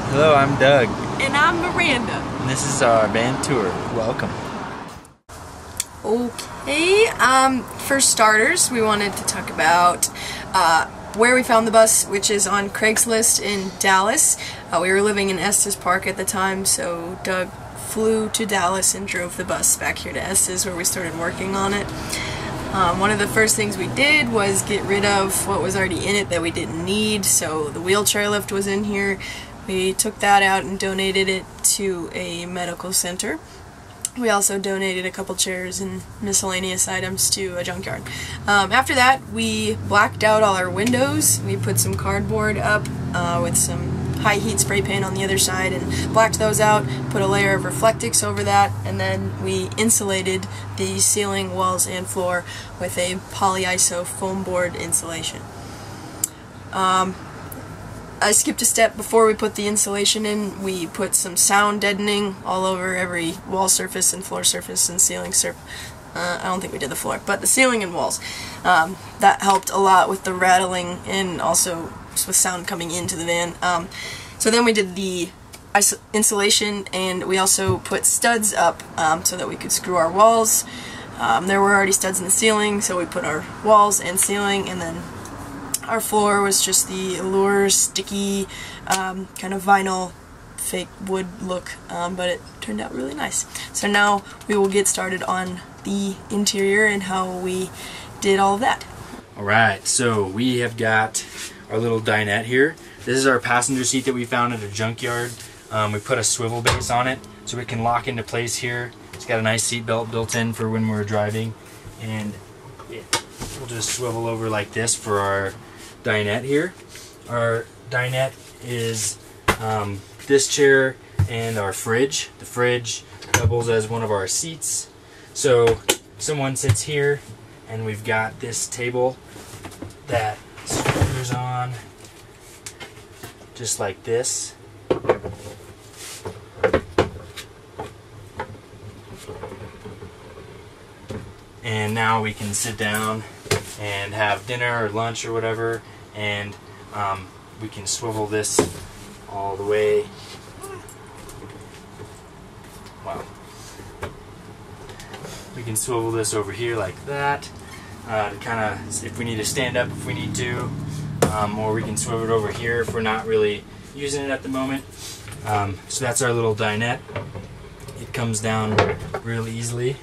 Hello, I'm Doug. And I'm Miranda. And this is our van tour. Welcome. Okay, for starters, we wanted to talk about where we found the bus, which is on Craigslist in Dallas. We were living in Estes Park at the time, so Doug flew to Dallas and drove the bus back here to Estes, where we started working on it. One of the first things we did was get rid of what was already in it that we didn't need. So the wheelchair lift was in here. We took that out and donated it to a medical center. We also donated a couple chairs and miscellaneous items to a junkyard. After that, we blacked out all our windows. We put some cardboard up with some high heat spray paint on the other side and blacked those out, put a layer of Reflectix over that, and then we insulated the ceiling, walls, and floor with a polyiso foam board insulation. I skipped a step before we put the insulation in. We put some sound deadening all over every wall surface and floor surface and ceiling surface. I don't think we did the floor, but the ceiling and walls. That helped a lot with the rattling and also with sound coming into the van. So then we did the insulation, and we also put studs up so that we could screw our walls. There were already studs in the ceiling, so we put our walls and ceiling, and then our floor was just the Allure sticky kind of vinyl fake wood look, but it turned out really nice. So now we will get started on the interior and how we did all of that. Alright, so we have got our little dinette here. This is our passenger seat that we found at a junkyard. We put a swivel base on it so it can lock into place here. It's got a nice seat belt built in for when we're driving, and it will just swivel over like this for our dinette here. Our dinette is this chair and our fridge. The fridge doubles as one of our seats. So someone sits here, and we've got this table that screws on just like this. And now we can sit down and have dinner or lunch or whatever, and we can swivel this all the way. Wow. We can swivel this over here like that to kind of, if we need to stand up if we need to, or we can swivel it over here if we're not really using it at the moment. So that's our little dinette. It comes down real easily.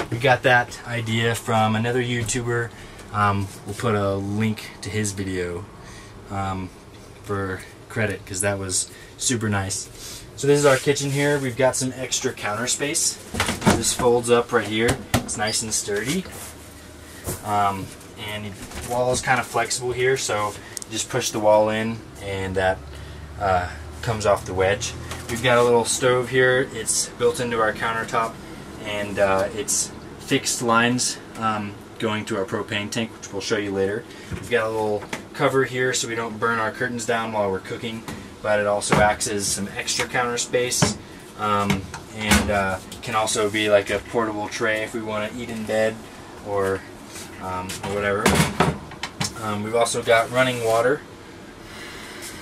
We got that idea from another YouTuber. We'll put a link to his video for credit, because that was super nice. So this is our kitchen here. We've got some extra counter space. This folds up right here. It's nice and sturdy. And the wall is kind of flexible here, so you just push the wall in and that comes off the wedge. We've got a little stove here. It's built into our countertop, and it's fixed lines going to our propane tank, which we'll show you later. We've got a little cover here so we don't burn our curtains down while we're cooking, but it also acts as some extra counter space, and can also be like a portable tray if we want to eat in bed or whatever. We've also got running water.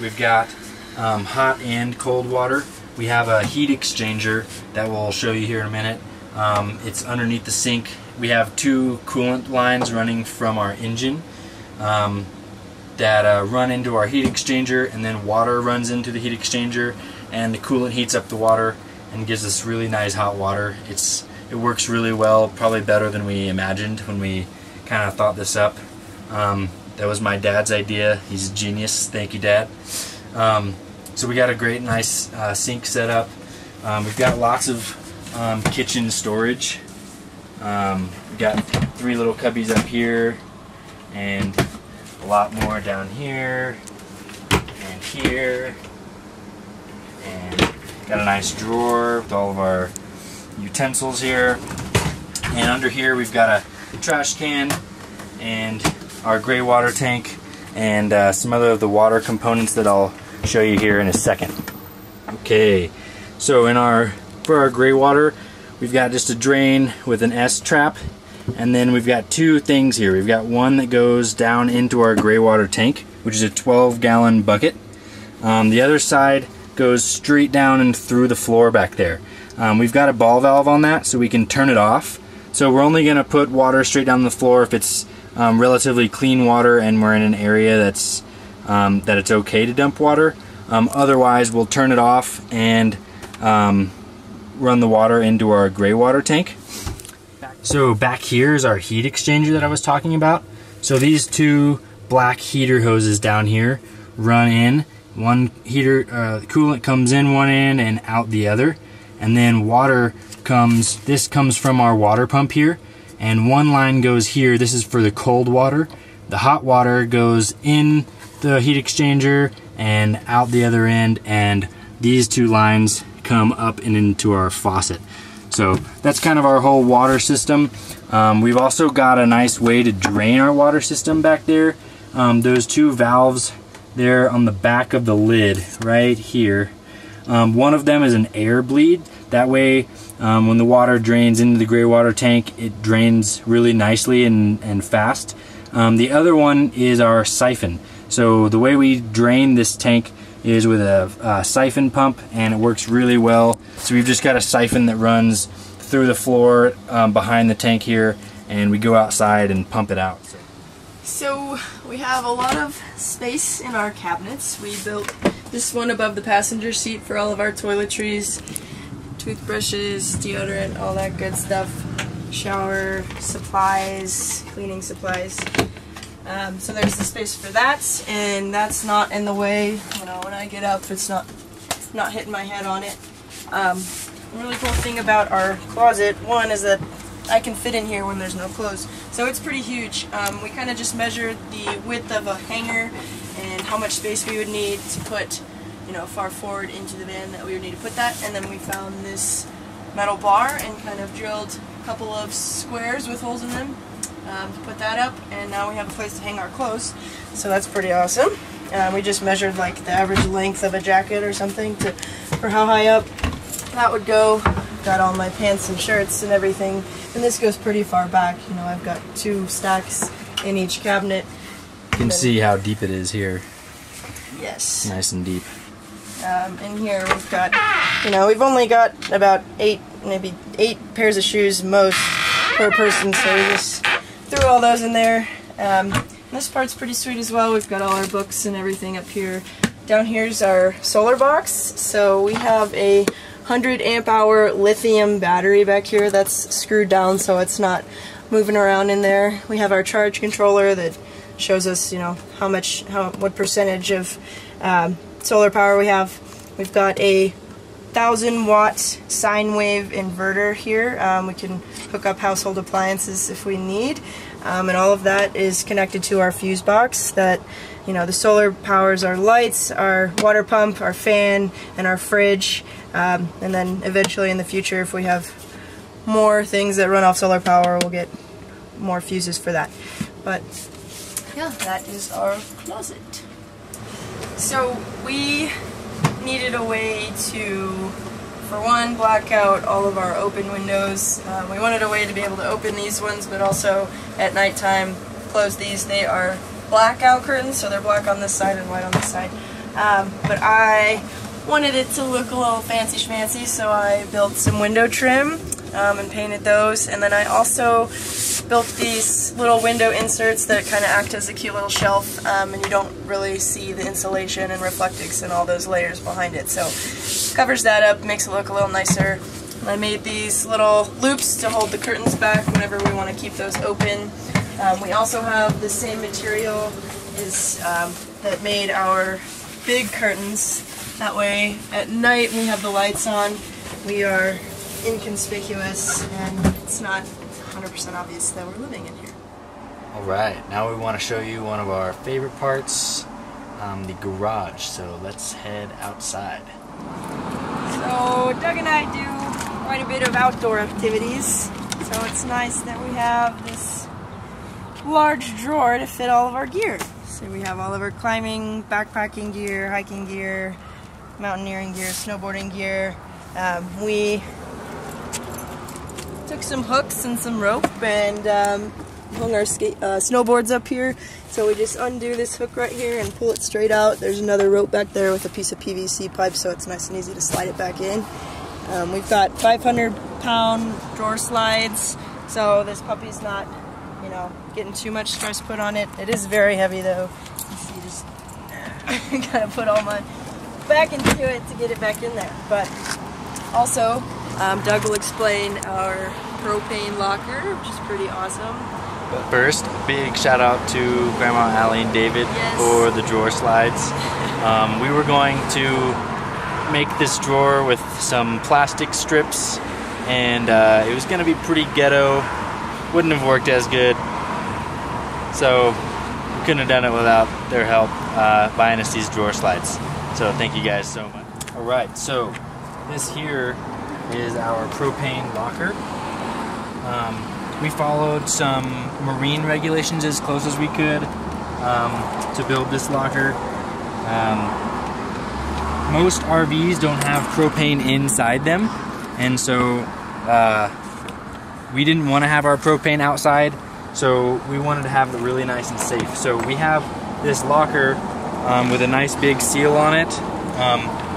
We've got hot and cold water. We have a heat exchanger that we'll show you here in a minute. It's underneath the sink. We have two coolant lines running from our engine that run into our heat exchanger, and then water runs into the heat exchanger, and the coolant heats up the water and gives us really nice hot water. It works really well, probably better than we imagined when we kind of thought this up. That was my dad's idea. He's a genius. Thank you, Dad. So we got a great, nice sink set up. We've got lots of kitchen storage. We've got 3 little cubbies up here, and a lot more down here and here, and got a nice drawer with all of our utensils here. And under here we've got a trash can and our gray water tank, and some other of the water components that I'll show you here in a second. Okay, so for our gray water, we've got just a drain with an S trap, and then we've got 2 things here. We've got one that goes down into our gray water tank, which is a 12-gallon bucket. The other side goes straight down and through the floor back there. We've got a ball valve on that so we can turn it off. So we're only going to put water straight down the floor if it's relatively clean water and we're in an area that's that it's okay to dump water. Otherwise we'll turn it off and run the water into our gray water tank. So back here is our heat exchanger that I was talking about. So these two black heater hoses down here run in. One heater, coolant comes in one end and out the other. And then water comes, this comes from our water pump here. And one line goes here, this is for the cold water. The hot water goes in the heat exchanger and out the other end, and these two lines come up and into our faucet. So that's kind of our whole water system. We've also got a nice way to drain our water system back there. Those two valves there on the back of the lid right here. One of them is an air bleed. That way when the water drains into the gray water tank, it drains really nicely and fast. The other one is our siphon. So the way we drain this tank is with a siphon pump, and it works really well. So we've just got a siphon that runs through the floor behind the tank here, and we go outside and pump it out. So we have a lot of space in our cabinets. We built this one above the passenger seat for all of our toiletries, toothbrushes, deodorant, all that good stuff, shower supplies, cleaning supplies. So there's the space for that, and that's not in the way. You know, when I get up, it's not hitting my head on it. A really cool thing about our closet, one, is that I can fit in here when there's no clothes. So it's pretty huge. We kind of just measured the width of a hanger and how much space we would need to put, you know, far forward into the van that we would need to put that. And then we found this metal bar and kind of drilled a couple of squares with holes in them to put that up. And now we have a place to hang our clothes. So that's pretty awesome. We just measured like the average length of a jacket or something for how high up that would go. Got all my pants and shirts and everything, and this goes pretty far back. You know, I've got 2 stacks in each cabinet. You can see how deep it is here. Yes. Nice and deep. In here we've got, you know, we've only got about 8, maybe 8 pairs of shoes most per person, so we just threw all those in there. This part's pretty sweet as well. We've got all our books and everything up here. Down here's our solar box. So we have a 100 amp hour lithium battery back here that's screwed down so it's not moving around in there. We have our charge controller that shows us, you know, what percentage of solar power we have. We've got a 1000-watt sine wave inverter here. We can hook up household appliances if we need, and all of that is connected to our fuse box. That, you know, the solar powers our lights, our water pump, our fan, and our fridge. And then eventually in the future, if we have more things that run off solar power, we'll get more fuses for that. But yeah, that is our closet. So we needed a way to, for one, black out all of our open windows. We wanted a way to be able to open these ones, but also at nighttime close these. They are blackout curtains, so they're black on this side and white on this side. But I wanted it to look a little fancy schmancy, so I built some window trim and painted those. And then I also built these little window inserts that kind of act as a cute little shelf, and you don't really see the insulation and reflectix and all those layers behind it. So covers that up, makes it look a little nicer. And I made these little loops to hold the curtains back whenever we want to keep those open. We also have the same material that made our big curtains. That way, at night, when we have the lights on, we are inconspicuous, and it's not 100% obvious that we're living in here. Alright, now we want to show you one of our favorite parts, the garage. So let's head outside. So Doug and I do quite a bit of outdoor activities, so it's nice that we have this large drawer to fit all of our gear. So we have all of our climbing, backpacking gear, hiking gear, mountaineering gear, snowboarding gear. We took some hooks and some rope and hung our snowboards up here. So we just undo this hook right here and pull it straight out. There's another rope back there with a piece of PVC pipe, so it's nice and easy to slide it back in. We've got 500-pound drawer slides, so this puppy's not, you know, getting too much stress put on it. It is very heavy though. You see, just gotta put all my back into it to get it back in there. But also, Doug will explain our propane locker, which is pretty awesome. But first, big shout out to Grandma Allie and David for the drawer slides. We were going to make this drawer with some plastic strips, and it was going to be pretty ghetto. Wouldn't have worked as good. So we couldn't have done it without their help buying us these drawer slides. So thank you guys so much. Alright, so this here is our propane locker. We followed some marine regulations as close as we could to build this locker. Most RVs don't have propane inside them, and so we didn't want to have our propane outside, so we wanted to have it really nice and safe. So we have this locker with a nice big seal on it.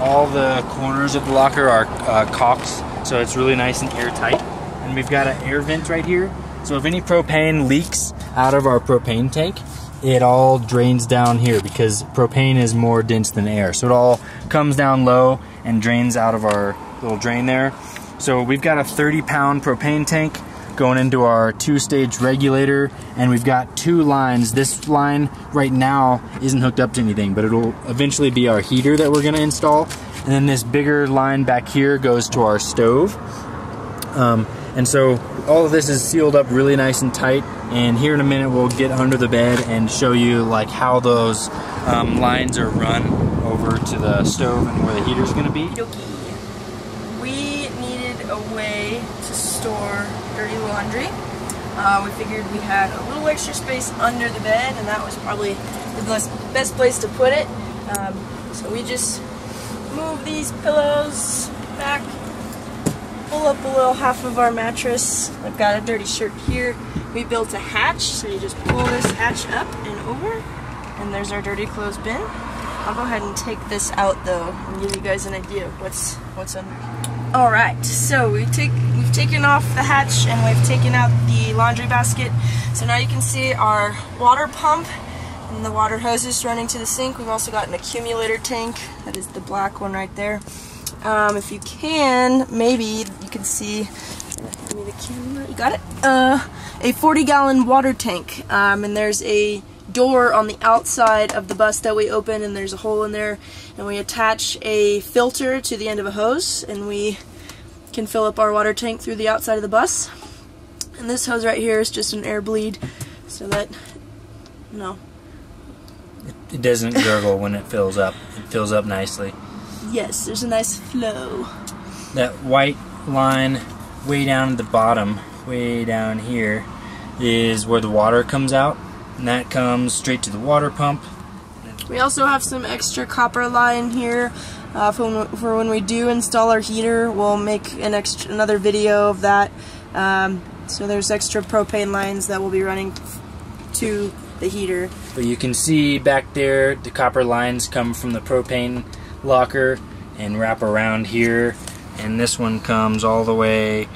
All the corners of the locker are caulked, so it's really nice and airtight. And we've got an air vent right here, so if any propane leaks out of our propane tank, it all drains down here because propane is more dense than air. So it all comes down low and drains out of our little drain there. So we've got a 30-pound propane tank going into our 2-stage regulator, and we've got 2 lines. This line right now isn't hooked up to anything, but it'll eventually be our heater that we're gonna install. And then this bigger line back here goes to our stove. And so all of this is sealed up really nice and tight, and here in a minute we'll get under the bed and show you like how those lines are run over to the stove and where the heater is going to be. We needed a way to store dirty laundry. We figured we had a little extra space under the bed, and that was probably the best place to put it. So we just move these pillows back, pull up a little half of our mattress. I've got a dirty shirt here. We built a hatch, so you just pull this hatch up and over, and there's our dirty clothes bin. I'll go ahead and take this out though and give you guys an idea of what's under. Alright, so we've taken off the hatch and we've taken out the laundry basket. So now you can see our water pump and the water hoses running to the sink. We've also got an accumulator tank. That is the black one right there. If you can, maybe you can see, give me the camera, you got it? A 40-gallon water tank, and there's a door on the outside of the bus that we open, and there's a hole in there, and we attach a filter to the end of a hose, and we can fill up our water tank through the outside of the bus. And this hose right here is just an air bleed, so that, no. It doesn't gurgle when it fills up. It fills up nicely. Yes, there's a nice flow. That white line way down at the bottom, way down here, is where the water comes out, and that comes straight to the water pump. We also have some extra copper line here for when we do install our heater. We'll make another video of that. So there's extra propane lines that will be running to the heater. But you can see back there the copper lines come from the propane locker and wrap around here, and this one comes all the way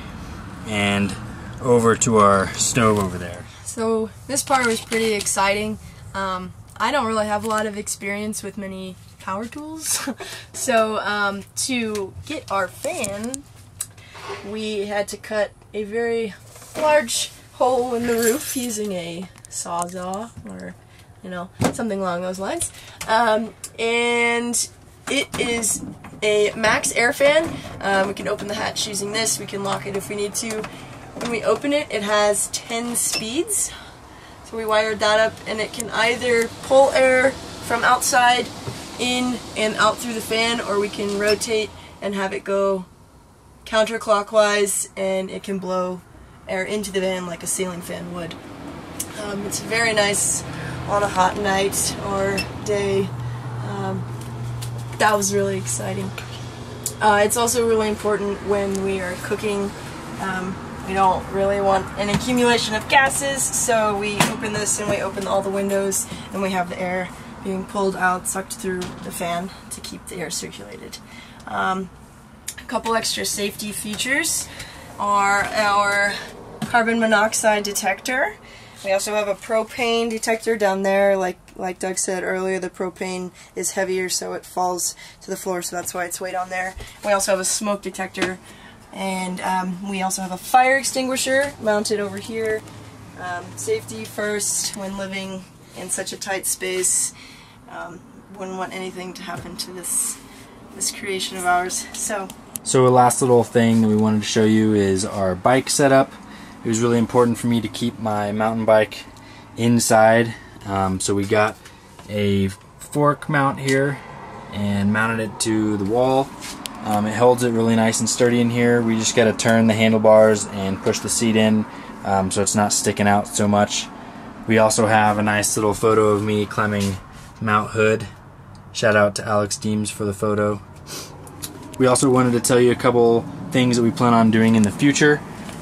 and over to our stove over there. So this part was pretty exciting. I don't really have a lot of experience with many power tools. So to get our fan, we had to cut a very large hole in the roof using a sawzall, or something along those lines. And it is a max air fan. We can open the hatch using this. We can lock it if we need to. When we open it, it has 10 speeds. So we wired that up, and it can either pull air from outside in and out through the fan, or we can rotate and have it go counterclockwise, and it can blow air into the van like a ceiling fan would. It's very nice on a hot night or day. That was really exciting. It's also really important when we are cooking. We don't really want an accumulation of gases, so we open this and we open all the windows, and we have the air being pulled out, sucked through the fan to keep the air circulated. A couple extra safety features are our carbon monoxide detector. We also have a propane detector down there. Like Doug said earlier, the propane is heavier, so it falls to the floor, so that's why it's way down there. We also have a smoke detector, and we also have a fire extinguisher mounted over here. Safety first when living in such a tight space. Wouldn't want anything to happen to this creation of ours. So a last little thing that we wanted to show you is our bike setup. It was really important for me to keep my mountain bike inside, so we got a fork mount here and mounted it to the wall. It holds it really nice and sturdy in here. We just got to turn the handlebars and push the seat in so it's not sticking out so much. We also have a nice little photo of me climbing Mount Hood. Shout out to Alex Deems for the photo. We also wanted to tell you a couple things that we plan on doing in the future.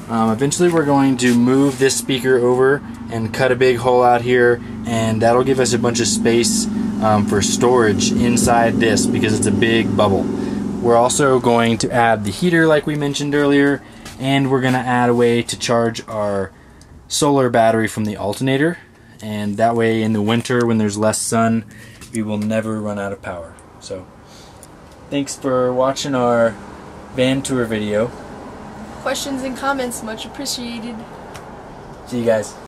Eventually we're going to move this speaker over and cut a big hole out here, and that'll give us a bunch of space for storage inside this because it's a big bubble. We're also going to add the heater like we mentioned earlier, and we're going to add a way to charge our solar battery from the alternator, and that way in the winter when there's less sun we will never run out of power. So thanks for watching our van tour video. Questions and comments much appreciated. See you guys.